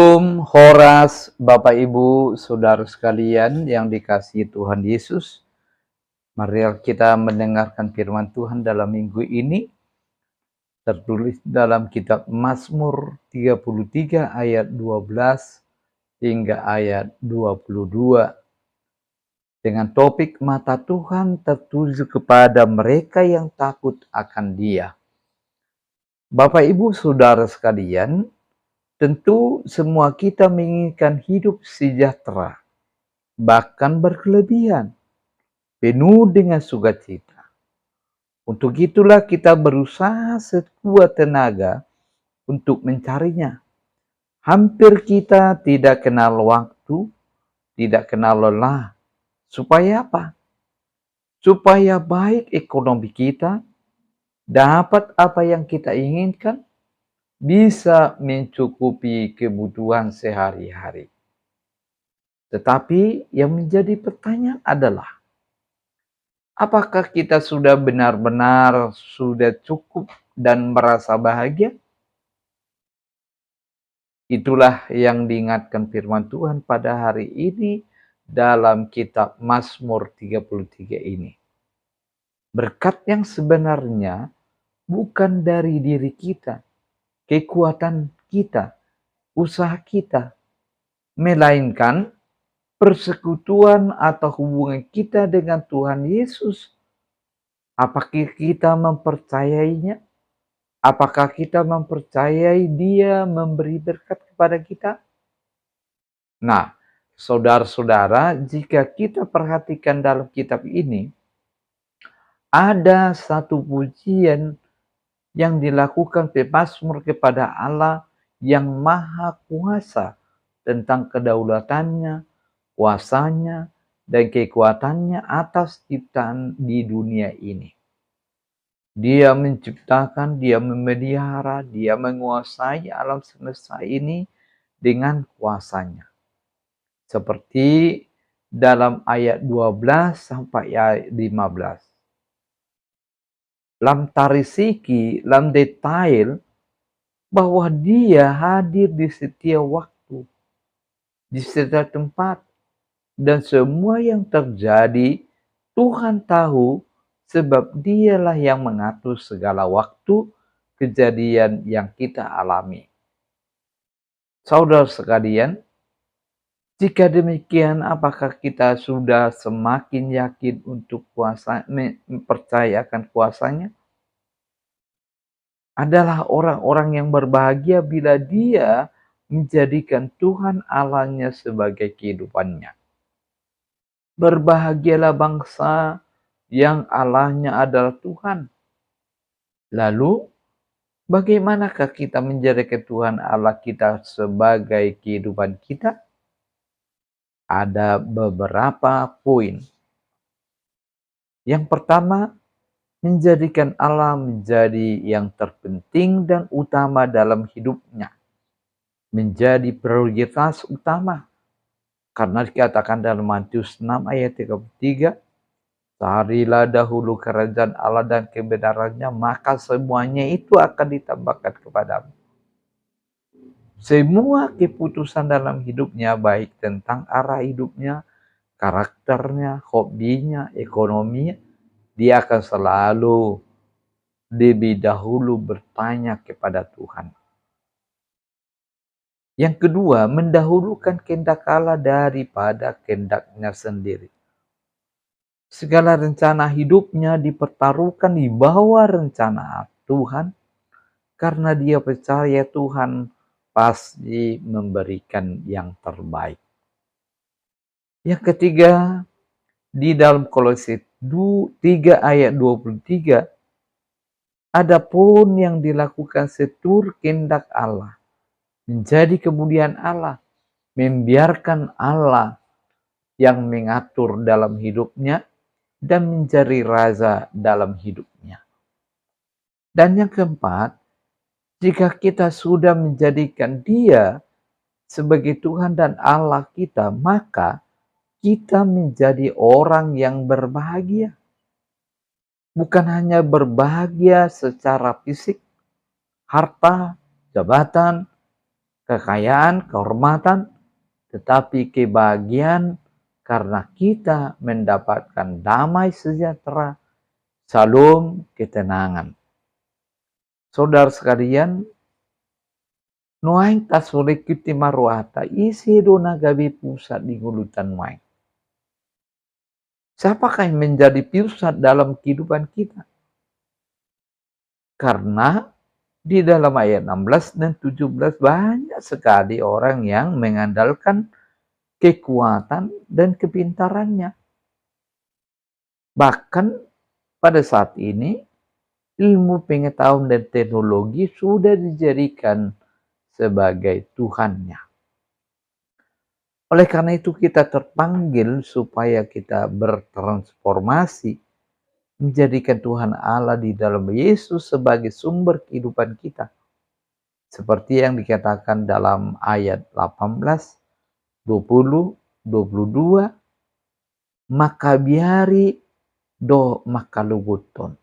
Horas, Bapak Ibu, Saudara sekalian yang dikasihi Tuhan Yesus. Mari kita mendengarkan firman Tuhan dalam minggu ini. Tertulis dalam kitab Mazmur 33 ayat 12 hingga ayat 22. Dengan topik mata Tuhan tertuju kepada mereka yang takut akan Dia. Bapak Ibu Saudara sekalian, tentu semua kita menginginkan hidup sejahtera, bahkan berkelebihan, penuh dengan sukacita. Untuk itulah kita berusaha sekuat tenaga untuk mencarinya. Hampir kita tidak kenal waktu, tidak kenal lelah. Supaya apa? Supaya baik ekonomi kita, dapat apa yang kita inginkan, bisa mencukupi kebutuhan sehari-hari. Tetapi yang menjadi pertanyaan adalah, apakah kita sudah benar-benar sudah cukup dan merasa bahagia? Itulah yang diingatkan firman Tuhan pada hari ini dalam kitab Mazmur 33 ini. Berkat yang sebenarnya bukan dari diri kita, kekuatan kita, usaha kita, melainkan persekutuan atau hubungan kita dengan Tuhan Yesus. Apakah kita mempercayainya? Apakah kita mempercayai Dia memberi berkat kepada kita? Nah, saudara-saudara, jika kita perhatikan dalam kitab ini, ada satu pujian yang dilakukan pemazmur kepada Allah yang Maha Kuasa tentang kedaulatannya, kuasanya, dan kekuatannya atas ciptaan di dunia ini. Dia menciptakan, dia memelihara, dia menguasai alam semesta ini dengan kuasanya. Seperti dalam ayat 12 sampai ayat 15. Lam tarisiki, lam detail, bahwa dia hadir di setiap waktu, di setiap tempat, dan semua yang terjadi Tuhan tahu, sebab Dialah yang mengatur segala waktu kejadian yang kita alami. Saudara sekalian, jika demikian, apakah kita sudah semakin yakin untuk mempercayakan kuasanya? Adalah orang-orang yang berbahagia bila dia menjadikan Tuhan Allahnya sebagai kehidupannya. Berbahagialah bangsa yang Allahnya adalah Tuhan. Lalu, bagaimanakah kita menjadikan Tuhan Allah kita sebagai kehidupan kita? Ada beberapa poin. Yang pertama, menjadikan Allah menjadi yang terpenting dan utama dalam hidupnya. Menjadi prioritas utama. Karena dikatakan dalam Matius 6 ayat 33, carilah dahulu kerajaan Allah dan kebenarannya, maka semuanya itu akan ditambahkan kepadamu. Semua keputusan dalam hidupnya, baik tentang arah hidupnya, karakternya, hobinya, ekonominya, dia akan selalu lebih dahulu bertanya kepada Tuhan. Yang kedua, mendahulukan kehendak Allah daripada kehendaknya sendiri. Segala rencana hidupnya dipertaruhkan di bawah rencana Tuhan, karena dia percaya Tuhan pasti memberikan yang terbaik. Yang ketiga, di dalam Kolose 3 ayat 23, adapun yang dilakukan seturut kehendak Allah, menjadi kemuliaan Allah, membiarkan Allah yang mengatur dalam hidupnya dan menjadi raja dalam hidupnya. Dan yang keempat, jika kita sudah menjadikan Dia sebagai Tuhan dan Allah kita, maka kita menjadi orang yang berbahagia. Bukan hanya berbahagia secara fisik, harta, jabatan, kekayaan, kehormatan, tetapi kebahagiaan karena kita mendapatkan damai sejahtera, shalom, ketenangan. Saudara sekalian, nuaing tasore kuti maruata isi dona gabi pusat di gulutan nuaing. Siapakah yang menjadi pusat dalam kehidupan kita? Karena di dalam ayat 16 dan 17 banyak sekali orang yang mengandalkan kekuatan dan kepintarannya. Bahkan pada saat ini ilmu pengetahuan dan teknologi sudah dijadikan sebagai Tuhannya. Oleh karena itu kita terpanggil supaya kita bertransformasi, menjadikan Tuhan Allah di dalam Yesus sebagai sumber kehidupan kita. Seperti yang dikatakan dalam ayat 18, 20, 22, maka biari do makaluguton.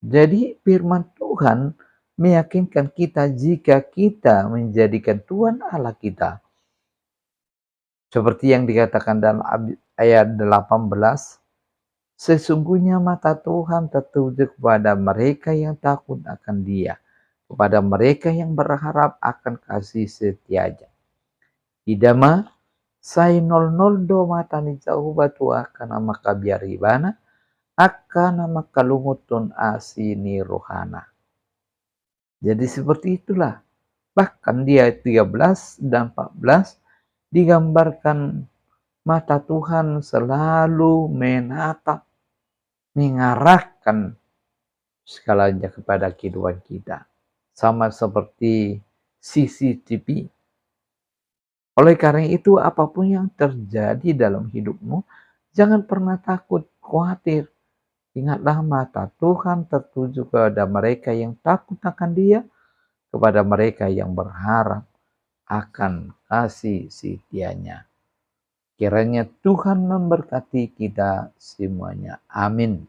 Jadi firman Tuhan meyakinkan kita jika kita menjadikan Tuhan Allah kita. Seperti yang dikatakan dalam ayat 18, sesungguhnya mata Tuhan tertuju kepada mereka yang takut akan Dia, kepada mereka yang berharap akan kasih setianya. Idama sai 00 do mata ni jauh batu akan nama kabiaribana akan nama kalungutun asini rohana. Jadi seperti itulah. Bahkan di ayat 13 dan 14 digambarkan mata Tuhan selalu menatap, mengarahkan segalanya kepada kehidupan kita. Sama seperti CCTV. Oleh karena itu, apapun yang terjadi dalam hidupmu, jangan pernah takut, khawatir. Ingatlah mata Tuhan tertuju kepada mereka yang takut akan Dia, kepada mereka yang berharap akan kasih setianya. Kiranya Tuhan memberkati kita semuanya. Amin.